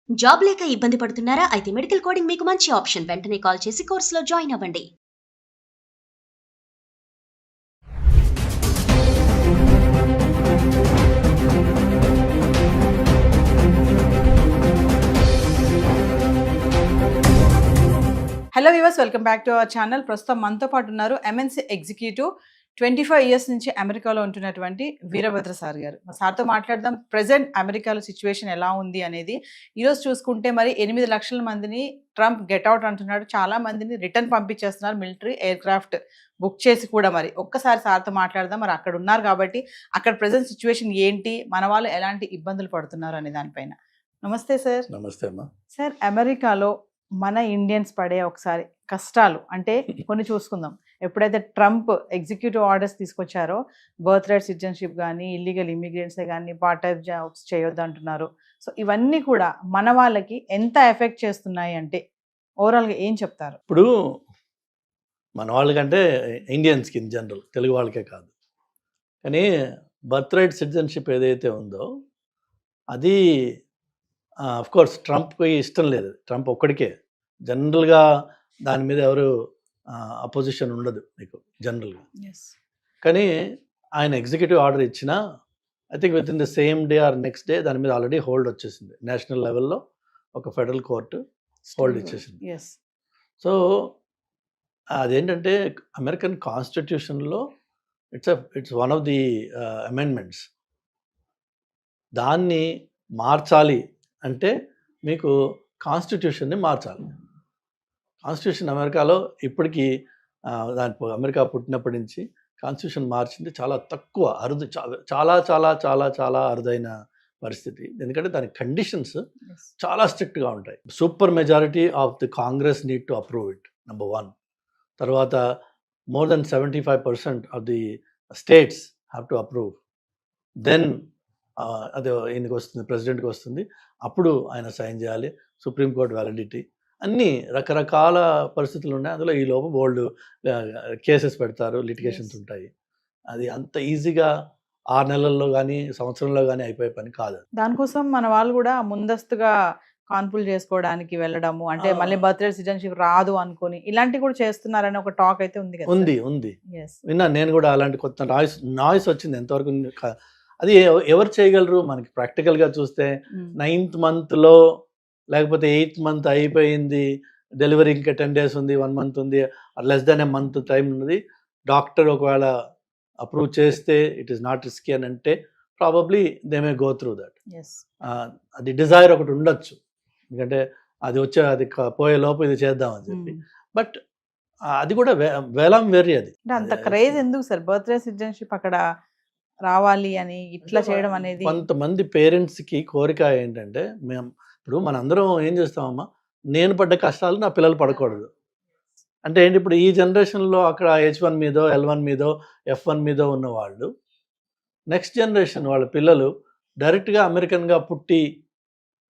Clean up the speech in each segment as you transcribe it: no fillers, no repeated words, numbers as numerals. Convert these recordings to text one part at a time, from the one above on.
Job లేక ఇబ్బంది పడుతున్నారా? అయితే మెడికల్ కోడింగ్ మీకు మంచి ఆప్షన్. వెంటనే కాల్ చేసి కోర్సులో జాయిన్ అవ్వండి. Hello viewers, welcome back to our channel. ప్రస్తుతం మనతో పాటు ఉన్నారు ఎంఎన్సీ ఎగ్జిక్యూటివ్ 25 ఇయర్స్ నుంచి అమెరికాలో ఉంటున్నటువంటి వీరభద్ర సార్ గారు. సార్తో మాట్లాడదాం. ప్రెసెంట్ అమెరికాలో సిచ్యువేషన్ ఎలా ఉంది అనేది. ఈరోజు చూసుకుంటే మరి 8 లక్షల మందిని ట్రంప్ గెట్అవుట్ అంటున్నాడు. చాలా మందిని రిటర్న్ పంపించేస్తున్నారు, మిలిటరీ ఎయిర్ క్రాఫ్ట్ బుక్ చేసి కూడా. మరి ఒక్కసారి సార్తో మాట్లాడదాం. మరి అక్కడ ఉన్నారు కాబట్టి అక్కడ ప్రెసెంట్ సిచ్యువేషన్ ఏంటి, మన వాళ్ళు ఎలాంటి ఇబ్బందులు పడుతున్నారు అనే దానిపైన. నమస్తే సార్. నమస్తే అమ్మా. సార్, అమెరికాలో మన ఇండియన్స్ పడే ఒకసారి కష్టాలు అంటే కొన్ని చూసుకుందాం. ఎప్పుడైతే ట్రంప్ ఎగ్జిక్యూటివ్ ఆర్డర్స్ తీసుకొచ్చారో, బర్త్ రైట్ సిటిజన్షిప్ కానీ, ఇల్లీగల్ ఇమిగ్రెంట్సే కానీ పార్ట్ టైం జాబ్స్ చేయొద్దు అంటున్నారు. సో ఇవన్నీ కూడా మన వాళ్ళకి ఎంత ఎఫెక్ట్ చేస్తున్నాయి అంటే ఓవరాల్గా ఏం చెప్తారు? ఇప్పుడు మన వాళ్ళకంటే ఇండియన్స్కి ఇన్ జనరల్, తెలుగు వాళ్ళకే కాదు, కానీ బర్త్ రైట్ సిటిజన్షిప్ ఏదైతే ఉందో అది కోర్స్ ట్రంప్కి ఇష్టం లేదు. ట్రంప్ ఒక్కడికే జనరల్గా దాని మీద ఎవరు అపోజిషన్ ఉండదు మీకు జనరల్గా. కానీ ఆయన ఎగ్జిక్యూటివ్ ఆర్డర్ ఇచ్చినా I think with in the same day or next day దాని మీద ఆల్రెడీ హోల్డ్ వచ్చేసింది. నేషనల్ లెవెల్లో ఒక ఫెడరల్ కోర్టు హోల్డ్ ఇచ్చేసింది. సో అదేంటంటే అమెరికన్ కాన్స్టిట్యూషన్లో it's one of the amendments. దాన్ని మార్చాలి అంటే మీకు కాన్స్టిట్యూషన్ని మార్చాలి. కాన్స్టిట్యూషన్ అమెరికాలో ఇప్పటికీ అమెరికా పుట్టినప్పటి నుంచి కాన్స్టిట్యూషన్ మార్చింది చాలా తక్కువ, అరుదు, చాలా చాలా చాలా చాలా అరుదైన పరిస్థితి. ఎందుకంటే దాని కండిషన్స్ చాలా స్ట్రిక్ట్గా ఉంటాయి. Super majority of the Congress need to approve it, number 1. తర్వాత more than 75% of the states have to approve. Then అది ఈయనకి వస్తుంది, ప్రెసిడెంట్కి వస్తుంది, అప్పుడు ఆయన సైన్ చేయాలి. సుప్రీంకోర్టు వ్యాలిడిటీ, అన్నీ రకరకాల పరిస్థితులు ఉన్నాయి. అందులో ఈ లోపు బోల్డ్ కేసెస్ పెడతారు, లిటిగేషన్స్ ఉంటాయి. అది అంత ఈజీగా 6 నెలల్లో కానీ సంవత్సరంలో కానీ అయిపోయే పని కాదు. దానికోసం మన వాళ్ళు కూడా ముందస్తుగా కాన్పులు చేసుకోవడానికి వెళ్ళడము, అంటే మళ్ళీ బర్త్ రైట్ సిటిజన్షిప్ రాదు అనుకుని ఇలాంటివి కూడా చేస్తున్నారని ఒక టాక్ అయితే ఉంది కదా. ఉంది విన్నా నేను కూడా. అలాంటి కొత్త నాయిస్ వచ్చింది. ఎంతవరకు అది ఎవరు చేయగలరు? మనకి ప్రాక్టికల్గా చూస్తే 9th మంత్లో లేకపోతే 8th మంత్ అయిపోయింది, డెలివరీ ఇంకా 10 days ఉంది, 1 month ఉంది, లెస్ దెన్ ఏ మంత్ టైం ఉన్నది. డాక్టర్ ఒకవేళ అప్రూవ్ చేస్తే ఇట్ ఈస్ నాట్ రిస్కీ అని అంటే probably they may go through that. అది డిజైర్ ఒకటి ఉండొచ్చు, ఎందుకంటే అది పోయే లోపు ఇది చేద్దామని చెప్పి. బట్ అది కూడా వేలం వెర్రి. అది అంత క్రేజ్ ఎందుకు సార్ బర్త్ రైట్ సిటిజన్షిప్ అక్కడ రావాలి అని ఇట్లా చేయడం అనేది? కొంతమంది పేరెంట్స్కి కోరిక ఏంటంటే, ఇప్పుడు మనందరం ఏం చేస్తామమ్మా, నేను పడ్డ కష్టాలు నా పిల్లలు పడకూడదు అంటే ఏంటి? ఇప్పుడు ఈ జనరేషన్లో అక్కడ H1 మీదో L1 మీదో F1 మీదో ఉన్నవాళ్ళు, నెక్స్ట్ జనరేషన్ వాళ్ళ పిల్లలు డైరెక్ట్గా అమెరికన్గా పుట్టి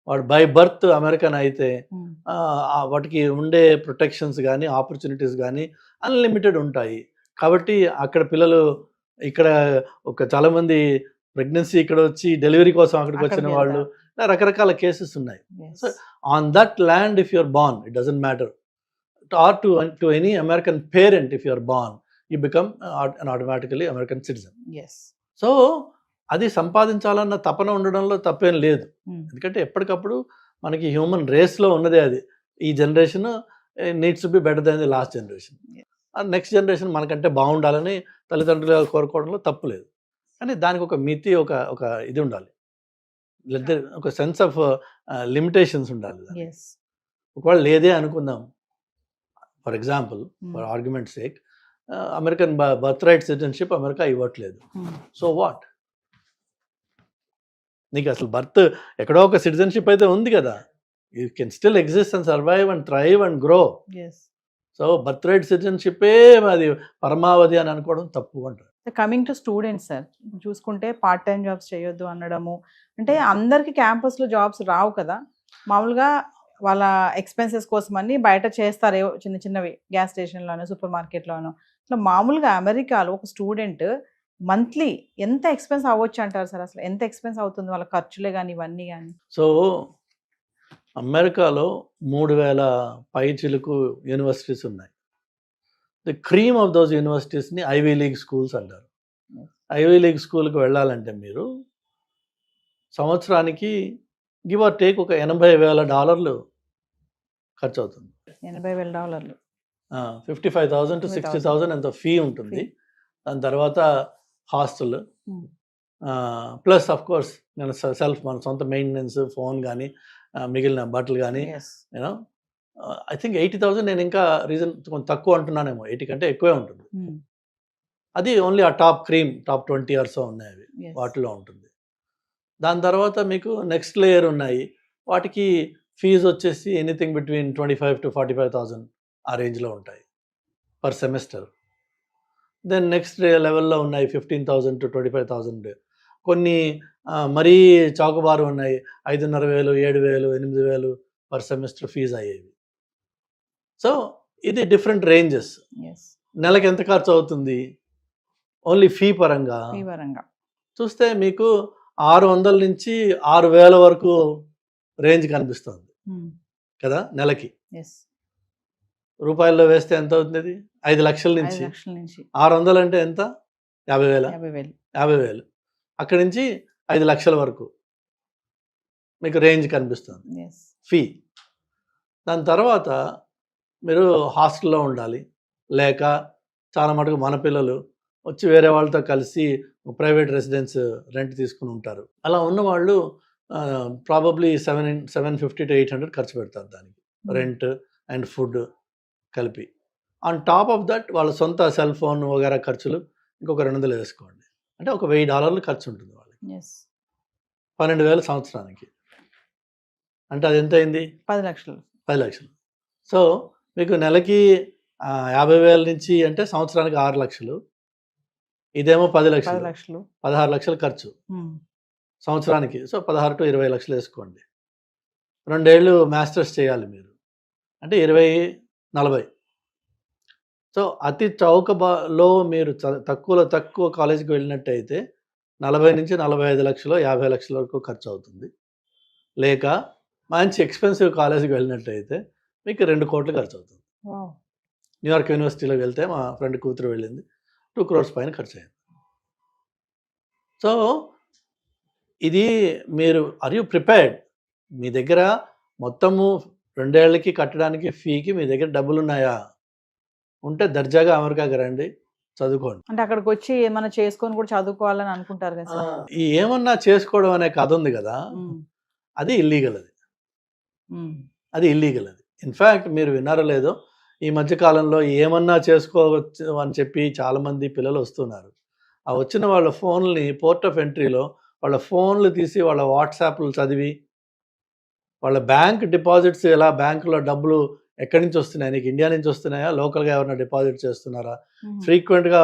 వాడు బై బర్త్ అమెరికన్ అయితే వాటికి ఉండే ప్రొటెక్షన్స్ కానీ ఆపర్చునిటీస్ కానీ అన్లిమిటెడ్ ఉంటాయి. కాబట్టి అక్కడ పిల్లలు, ఇక్కడ చాలామంది ప్రెగ్నెన్సీ ఇక్కడ వచ్చి డెలివరీ కోసం అక్కడికి వచ్చిన వాళ్ళు, రకరకాల కేసెస్ ఉన్నాయి. So on that land if you're born, it doesn't matter, or to any American parent, if you're born you become automatically American citizen. So అది సంపాదించాలన్న తపన ఉండడంలో తప్పేం లేదు. ఎందుకంటే ఎప్పటికప్పుడు మనకి హ్యూమన్ రేస్లో ఉన్నదే అది. ఈ generation needs to be better than the last generation. Next generation మనకంటే బాగుండాలని తల్లిదండ్రులు కోరుకోవడంలో తప్పు లేదు. కానీ దానికి ఒక మితి, ఒక ఇది ఉండాలి, ఒక సెన్స్ ఆఫ్ లిమిటేషన్స్ ఉండాలి. ఒకవేళ లేదే అనుకుందాం, for example, for argument sake, American birth right citizenship America ఇవ్వట్లేదు. So what? నీకు అసలు బర్త్ ఎక్కడో ఒక సిటిజన్షిప్ అయితే ఉంది కదా. You can still exist and survive and thrive and grow. So birth right సిటిజన్షిప్పే అది పరమావధి అని అనుకోవడం తప్పు అంటారు. కమింగ్ టు స్టూడెంట్స్ సార్, చూసుకుంటే పార్ట్ టైం జాబ్స్ చేయొద్దు అనడము, అంటే అందరికి క్యాంపస్లో జాబ్స్ రావు కదా. మామూలుగా వాళ్ళ ఎక్స్పెన్సెస్ కోసం అని బయట చేస్తారు, చిన్న చిన్నవి గ్యాస్ స్టేషన్లోనో సూపర్ మార్కెట్లోనో. ఇట్లా మామూలుగా అమెరికాలో ఒక స్టూడెంట్ మంత్లీ ఎంత ఎక్స్పెన్స్ అవ్వచ్చు అంటారు సార్? అసలు ఎంత ఎక్స్పెన్స్ అవుతుంది వాళ్ళ ఖర్చులే కానీ ఇవన్నీ కానీ? సో అమెరికాలో 3000 పైచిలుకు యూనివర్సిటీస్ ఉన్నాయి. ది క్రీమ్ ఆఫ్ దోస్ యూనివర్సిటీస్ని ఐవీ లీగ్ స్కూల్స్ అంటారు. ఐవీ లీగ్ స్కూల్కి వెళ్ళాలంటే మీరు సంవత్సరానికి గివ్ ఆర్ టేక్ ఒక $80,000 ఖర్చు అవుతుంది. $80,000 $55,000 to $60,000 ఎంత ఫీ ఉంటుంది. దాని తర్వాత హాస్టల్ ప్లస్ ఆఫ్ కోర్స్ నేను సెల్ఫ్ మన సొంత మెయింటెనెన్స్, ఫోన్ కానీ మిగిలిన బట్టలు కానీ యూనో ఐ థింక్ 80,000 నేను ఇంకా రీజన్ కొంచెం తక్కువ అంటున్నానేమో, 80 కంటే ఎక్కువే ఉంటుంది. అది ఓన్లీ ఆ టాప్ 20 ఇయర్స్ ఉన్నాయి అవి వాటిలో ఉంటుంది. దాని తర్వాత మీకు నెక్స్ట్ లేయర్ ఉన్నాయి, వాటికి ఫీజు వచ్చేసి ఎనీథింగ్ బిట్వీన్ 25,000 to 45,000 ఆ రేంజ్లో ఉంటాయి పర్ సెమిస్టర్. దెన్ నెక్స్ట్ లెవెల్లో ఉన్నాయి 15,000 to 25,000. కొన్ని మరీ చౌకబారు ఉన్నాయి, 5,500, 7,000, 8,000 పర్ సెమిస్టర్ ఫీజు అయ్యేవి. సో ఇది డిఫరెంట్ రేంజెస్. నెలకి ఎంత ఖర్చు అవుతుంది ఓన్లీ ఫీ పరంగా చూస్తే మీకు 600 నుంచి 6,000 వరకు రేంజ్ కనిపిస్తుంది కదా నెలకి. రూపాయల్లో వేస్తే ఎంత అవుతుంది? 5 లక్షల నుంచి 600 అంటే ఎంత? 50,000. అక్కడి నుంచి 5 లక్షల వరకు మీకు రేంజ్ కనిపిస్తుంది ఫీ. దాని తర్వాత మీరు హాస్టల్లో ఉండాలి, లేక చాలా మటుకు మన పిల్లలు వచ్చి వేరే వాళ్ళతో కలిసి ప్రైవేట్ రెసిడెన్స్ రెంట్ తీసుకుని ఉంటారు. అలా ఉన్న వాళ్ళు ప్రాబబ్లీ 750 to 800 ఖర్చు పెడతారు దానికి, రెంట్ అండ్ ఫుడ్ కలిపి. ఆన్ టాప్ ఆఫ్ దట్ వాళ్ళ సొంత సెల్ ఫోన్ వగేరా ఖర్చులు ఇంకొక 200 వేసుకోండి, అంటే ఒక $1,000 ఖర్చు ఉంటుంది వాళ్ళకి. 12,000 సంవత్సరానికి, అంటే అది ఎంత అయింది? 10 లక్షలు. సో మీకు నెలకి 50,000 నుంచి అంటే సంవత్సరానికి 6 లక్షలు. ఇదేమో 10 లక్షలు, 16 లక్షలు ఖర్చు సంవత్సరానికి. సో 16 to 20 లక్షలు వేసుకోండి. 2 ఏళ్ళు మాస్టర్స్ చేయాలి మీరు, అంటే 20-40. సో అతి చౌకలో మీరు తక్కువ కాలేజీకి వెళ్ళినట్టయితే 40 నుంచి 45 లక్షలు, 50 లక్షల వరకు ఖర్చు అవుతుంది. లేక మంచి ఎక్స్పెన్సివ్ కాలేజీకి వెళ్ళినట్టయితే మీకు 2 కోట్లు ఖర్చు అవుతుంది. న్యూయార్క్ యూనివర్సిటీలోకి వెళ్తే మా ఫ్రెండ్ కూతురు వెళ్ళింది, 2 crores పైన ఖర్చు అయింది. సో ఇది మీరు ఆర్ యూ ప్రిపేర్డ్? మీ దగ్గర మొత్తము 2 ఏళ్ళకి కట్టడానికి ఫీకి మీ దగ్గర డబ్బులు ఉన్నాయా? ఉంటే దర్జాగా అమెరికాకి రండి, చదువుకోండి. అంటే అక్కడికి వచ్చి ఏమన్నా చేసుకొని కూడా చదువుకోవాలని అనుకుంటారు కదా. ఈ ఏమన్నా చేసుకోవడం అనే కథ ఉంది కదా, అది ఇల్లీగల్. అది ఇల్లీగల్. అది ఇన్ఫ్యాక్ట్ మీరు విన్నారో లేదో, ఈ మధ్యకాలంలో ఏమన్నా చేసుకోవచ్చు అని చెప్పి చాలామంది పిల్లలు వస్తున్నారు. ఆ వచ్చిన వాళ్ళ ఫోన్లని పోర్ట్ ఆఫ్ ఎంట్రీలో వాళ్ళ ఫోన్లు తీసి వాళ్ళ వాట్సాప్లు చదివి, వాళ్ళ బ్యాంక్ డిపాజిట్స్ ఎలా బ్యాంకులో డబ్బులు ఎక్కడి నుంచి వస్తున్నాయి, నీకు ఇండియా నుంచి వస్తున్నాయా, లోకల్గా ఎవరైనా డిపాజిట్ చేస్తున్నారా, ఫ్రీక్వెంట్గా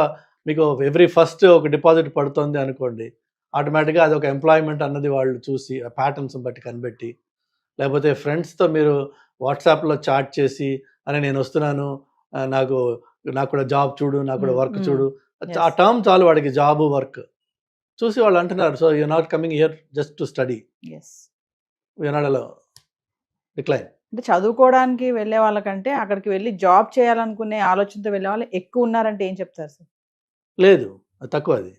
మీకు ఎవ్రీ ఫస్ట్ ఒక డిపాజిట్ పడుతుంది అనుకోండి, ఆటోమేటిక్గా అది ఒక ఎంప్లాయ్మెంట్ అన్నది వాళ్ళు చూసి ఆ ప్యాటర్న్స్ బట్టి కనిపెట్టి, లేకపోతే ఫ్రెండ్స్తో మీరు వాట్సాప్లో చాట్ చేసి అని నేను వస్తున్నాను, నాకు కూడా జాబ్ చూడు, నాకు కూడా వర్క్ చూడు, ఆ టర్మ్ చాలు వాడికి, జాబ్ వర్క్ చూసి వాళ్ళు అంటున్నారు, so you not coming here just to study, you not allow decline. అంటే చదువుకోవడానికి వెళ్ళే వాళ్ళకంటే అక్కడికి వెళ్ళి జాబ్ చేయాలనుకునే ఆలోచనతో వెళ్ళే వాళ్ళు ఎక్కువ ఉన్నారంటే ఏం చెప్తారు సార్? లేదు, అది తక్కువ. అది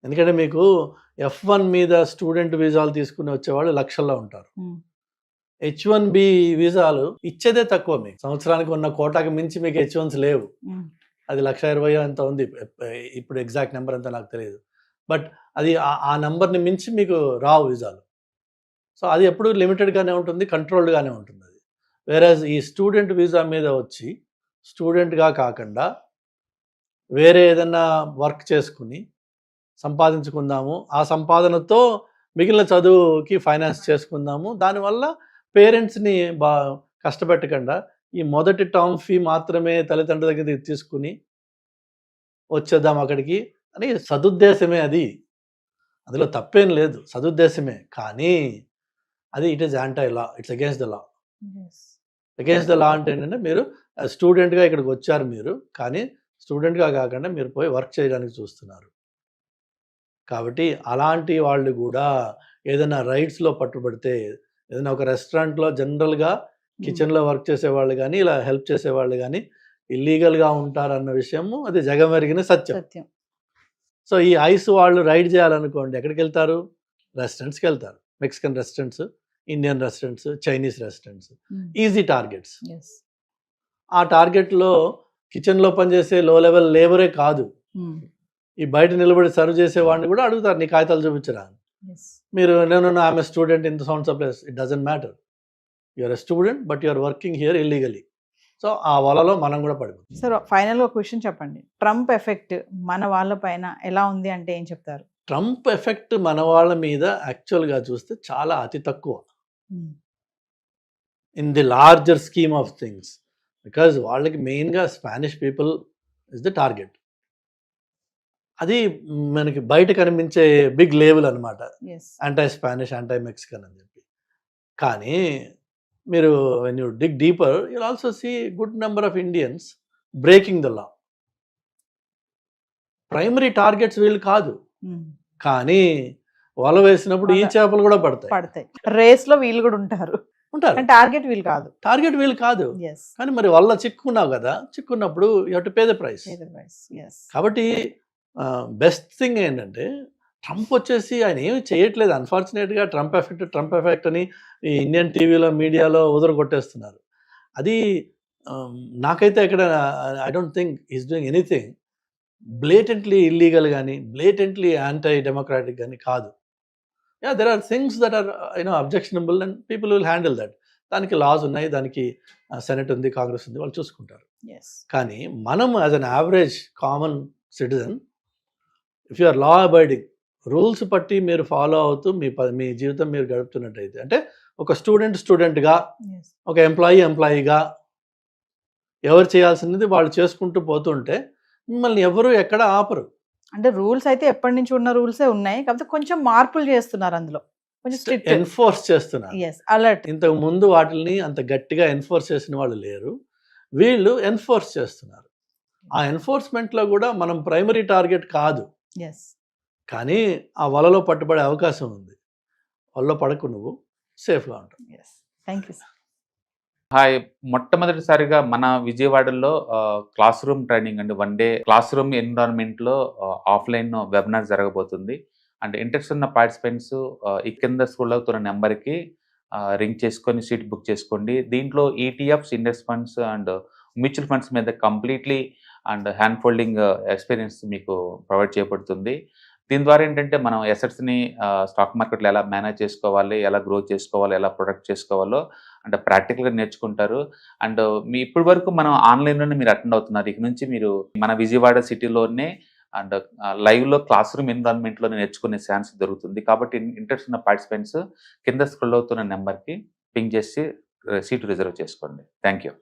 ఎందుకంటే మీకు F1 మీద స్టూడెంట్ వీసాలు తీసుకుని వచ్చేవాళ్ళు లక్షల్లో ఉంటారు. H1B వీసాలు ఇచ్చేదే తక్కువ. మీకు సంవత్సరానికి ఉన్న కోటాకి మించి మీకు H1s లేవు. అది 1,20,000 ఎంత ఉంది ఇప్పుడు, ఎగ్జాక్ట్ నెంబర్ అంతా నాకు తెలియదు, బట్ అది ఆ నెంబర్ని మించి మీకు రావు వీసాలు. సో అది ఎప్పుడు లిమిటెడ్గానే ఉంటుంది, కంట్రోల్డ్గానే ఉంటుంది అది. వేరేజ్ ఈ స్టూడెంట్ వీసా మీద వచ్చి స్టూడెంట్గా కాకుండా వేరే ఏదైనా వర్క్ చేసుకుని సంపాదించుకుందాము, ఆ సంపాదనతో మిగిలిన చదువుకి ఫైనాన్స్ చేసుకుందాము, దానివల్ల పేరెంట్స్ని కష్టపెట్టకుండా ఈ మొదటి టర్మ్ ఫీ మాత్రమే తల్లిదండ్రుల దగ్గర తీసుకుని వచ్చేద్దాం అక్కడికి అని సదుద్దేశమే. అది అందులో తప్పేం లేదు, సదుద్దేశమే. కానీ అది it is anti law, it's against the law. Against the law అంటే ఏంటంటే, మీరు స్టూడెంట్గా ఇక్కడికి వచ్చారు మీరు, కానీ స్టూడెంట్గా కాకుండా మీరు పోయి వర్క్ చేయడానికి చూస్తున్నారు. కాబట్టి అలాంటి వాళ్ళు కూడా ఏదైనా రైట్స్లో పట్టుబడితే ఏదైనా ఒక రెస్టారెంట్లో జనరల్గా కిచెన్లో వర్క్ చేసేవాళ్ళు కానీ ఇలా హెల్ప్ చేసేవాళ్ళు కానీ ఇల్లీగల్గా ఉంటారన్న విషయము అది జగమెరిగిన సత్యం. సత్యం. సో ఈ ఐస్ వాళ్ళు రైడ్ చేయాలనుకోండి ఎక్కడికి వెళ్తారు? రెస్టారెంట్స్కి వెళ్తారు. Mexican restaurants, Indian restaurants, Chinese restaurants easy targets. ఆ టార్గెట్లో కిచెన్లో పనిచేసే లో లెవెల్ లేబరే కాదు, ఈ బయట నిలబడి సర్వ్ చేసే వాడిని కూడా అడుగుతారు, నీ కాగితాలు చూపించరా. మీరు నేను I'm student in the sounds of place, it doesn't matter, you're a student but you're working here illegally. So ఆ వలలో మనం కూడా పడిపోతాం. సార్ ఫైనల్గా ఒక క్వశ్చన్ చెప్పండి, ట్రంప్ ఎఫెక్ట్ మన వాళ్ళ పైన ఎలా ఉంది అంటే ఏం చెప్తారు? ట్రంప్ ఎఫెక్ట్ మన వాళ్ళ మీద యాక్చువల్గా చూస్తే చాలా అతి తక్కువ in the larger scheme of things, because వాళ్ళకి మెయిన్గా Spanish people is the target. అది మనకి బయట కనిపించే బిగ్ లేబుల్ అనమాట, యాంటై స్పానిష్, యాంటై మెక్సికన్ అని చెప్పి. కానీ మీరు when you dig deeper you'll also see good number of Indians breaking the law. Primary targets వీళ్ళు కాదు, కానీ వల వేసినప్పుడు ఈ చేపలు కూడా పడతాయి. రేస్ లో వీళ్ళు కూడా ఉంటారు, టార్గెట్ వీళ్ళు కాదు, టార్గెట్ వీళ్ళు కాదు. కానీ మరి వల్ల చిక్కున్నావు కదా, చిక్కున్నప్పుడు you have to pay the price. కాబట్టి బెస్ట్ థింగ్ ఏంటంటే ట్రంప్ వచ్చేసి ఆయన ఏమి చేయట్లేదు. అన్ఫార్చునేట్గా ట్రంప్ ఎఫెక్ట్ అని ఈ ఇండియన్ టీవీలో మీడియాలో కొట్టేస్తున్నారు. అది నాకైతే ఇక్కడ I don't think is doing anything blatantly illegal కానీ బ్లేటెంట్లీ యాంటీ డెమోక్రాటిక్ కానీ కాదు. There are things that are objectionable and people will handle that. దానికి లాస్ ఉన్నాయి, దానికి సెనెట్ ఉంది, కాంగ్రెస్ ఉంది, వాళ్ళు చూసుకుంటారు. కానీ మనం as an average common citizen, if you are law abiding, rules పట్టి మీరు ఫాలో అవుతూ మీ జీవితం మీరు గడుపుతున్నట్టయితే, అంటే ఒక స్టూడెంట్గా, ఒక ఎంప్లాయీగా ఎవరు చేయాల్సింది వాళ్ళు చేసుకుంటూ పోతుంటే మిమ్మల్ని ఎవరు ఎక్కడ ఆపరు. అంటే రూల్స్ అయితే ఎప్పటి నుంచి ఉన్న రూల్సే ఉన్నాయి, కాకపోతే కొంచెం మార్పులు చేస్తున్నారు, అందులో కొంచెం స్ట్రిక్ట్ ఎన్ఫోర్స్ చేస్తున్నారు. అలర్ట్. ఇంతకు ముందు వాటిని అంత గట్టిగా ఎన్ఫోర్స్ చేసిన వాళ్ళు లేరు, వీళ్ళు ఎన్ఫోర్స్ చేస్తున్నారు. ఆ ఎన్ఫోర్స్మెంట్లో కూడా మనం ప్రైమరీ టార్గెట్ కాదు, కానీ ఆ వలలో పట్టుబడే అవకాశం ఉంది. వలలో పడకు, నువ్వు సేఫ్గా ఉంటావు. Thank you sir. హాయ్, మొట్టమొదటిసారిగా మన విజయవాడలో క్లాస్ రూమ్ ట్రైనింగ్ అండి, 1 డే క్లాస్ రూమ్ ఎన్విరాన్మెంట్లో ఆఫ్లైన్ వెబినార్ జరగబోతుంది. అంటే ఇంట్రెస్ట్ ఉన్న పార్టిసిపెంట్స్ ఈ కింద స్క్రోల్ అవుతున్న నెంబర్కి రింగ్ చేసుకొని సీట్ బుక్ చేసుకోండి. దీంట్లో ETFs, index funds and mutual funds మీద completely and hand holding experience మీకు ప్రొవైడ్ చేయబడుతుంది. దీని ద్వారా ఏంటంటే మనం ఎసెట్స్ని స్టాక్ మార్కెట్లో ఎలా మేనేజ్ చేసుకోవాలి, ఎలా గ్రో చేసుకోవాలి, ఎలా ప్రొడక్ట్ చేసుకోవాలో అంటే ప్రాక్టికల్గా నేర్చుకుంటారు. అండ్ మీ ఇప్పటి వరకు మనం ఆన్లైన్లోనే మీరు అటెండ్ అవుతున్నారు. ఇక నుంచి మీరు మన విజయవాడ సిటీలోనే అండ్ లైవ్లో క్లాస్ రూమ్ ఎన్విరాన్మెంట్లోనే నేర్చుకునే ఛాన్స్ దొరుకుతుంది. కాబట్టి ఇంట్రెస్ట్ ఉన్న పార్టిసిపెంట్స్ కింద స్క్రోల్ అవుతున్న నెంబర్కి పింగ్ చేసి సీటు రిజర్వ్ చేసుకోండి. Thank you.